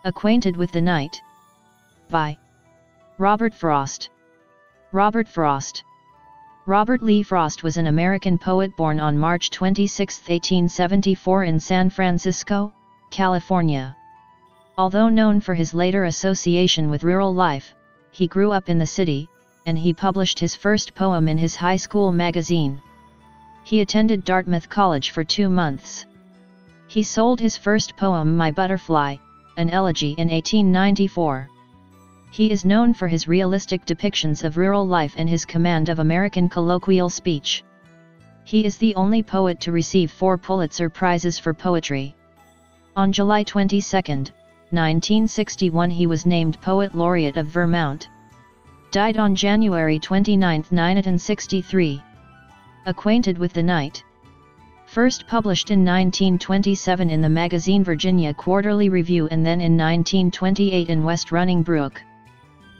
Acquainted with the Night. By Robert Frost. Robert Frost. Robert Lee Frost was an American poet born on March 26, 1874 in San Francisco, California. Although known for his later association with rural life, he grew up in the city, and he published his first poem in his high school magazine. He attended Dartmouth College for 2 months. He sold his first poem, My Butterfly, an elegy, in 1894. He is known for his realistic depictions of rural life and his command of American colloquial speech. He is the only poet to receive 4 Pulitzer Prizes for poetry. On July 22, 1961 he was named Poet Laureate of Vermont. Died on January 29, 1963. Acquainted with the Night. First published in 1927 in the magazine Virginia Quarterly Review and then in 1928 in West-Running Brook.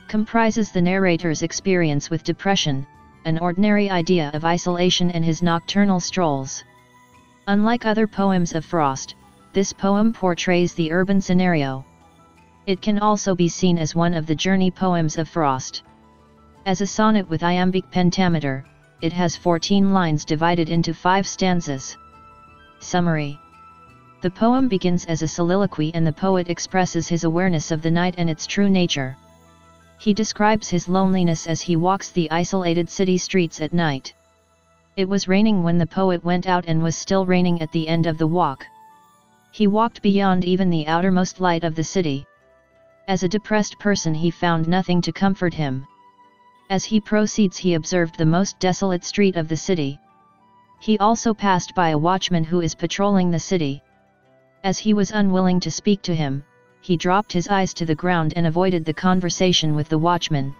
Comprises the narrator's experience with depression, an ordinary idea of isolation and his nocturnal strolls. Unlike other poems of Frost, this poem portrays the urban scenario. It can also be seen as one of the journey poems of Frost. As a sonnet with iambic pentameter, it has 14 lines divided into 5 stanzas. Summary. The poem begins as a soliloquy and the poet expresses his awareness of the night and its true nature. He describes his loneliness as he walks the isolated city streets at night. It was raining when the poet went out and was still raining at the end of the walk. He walked beyond even the outermost light of the city. As a depressed person he found nothing to comfort him. As he proceeds he observed the most desolate street of the city. He also passed by a watchman who is patrolling the city. As he was unwilling to speak to him, he dropped his eyes to the ground and avoided the conversation with the watchman.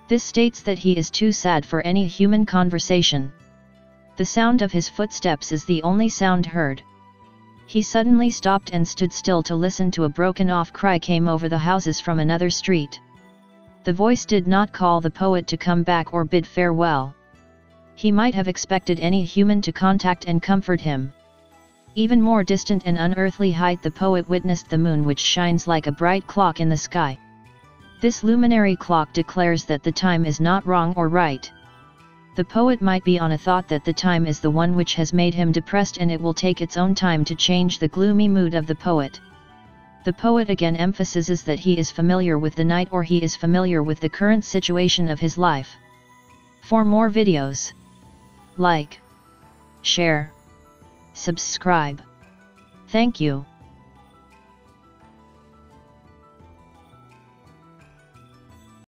This states that he is too sad for any human conversation. The sound of his footsteps is the only sound heard. He suddenly stopped and stood still to listen to a broken-off cry came over the houses from another street. The voice did not call the poet to come back or bid farewell. He might have expected any human to contact and comfort him. Even more distant and unearthly height the poet witnessed the moon which shines like a bright clock in the sky. This luminary clock declares that the time is not wrong or right. The poet might be on a thought that the time is the one which has made him depressed and it will take its own time to change the gloomy mood of the poet. The poet again emphasizes that he is familiar with the night or he is familiar with the current situation of his life. For more videos, like, share, subscribe. Thank you.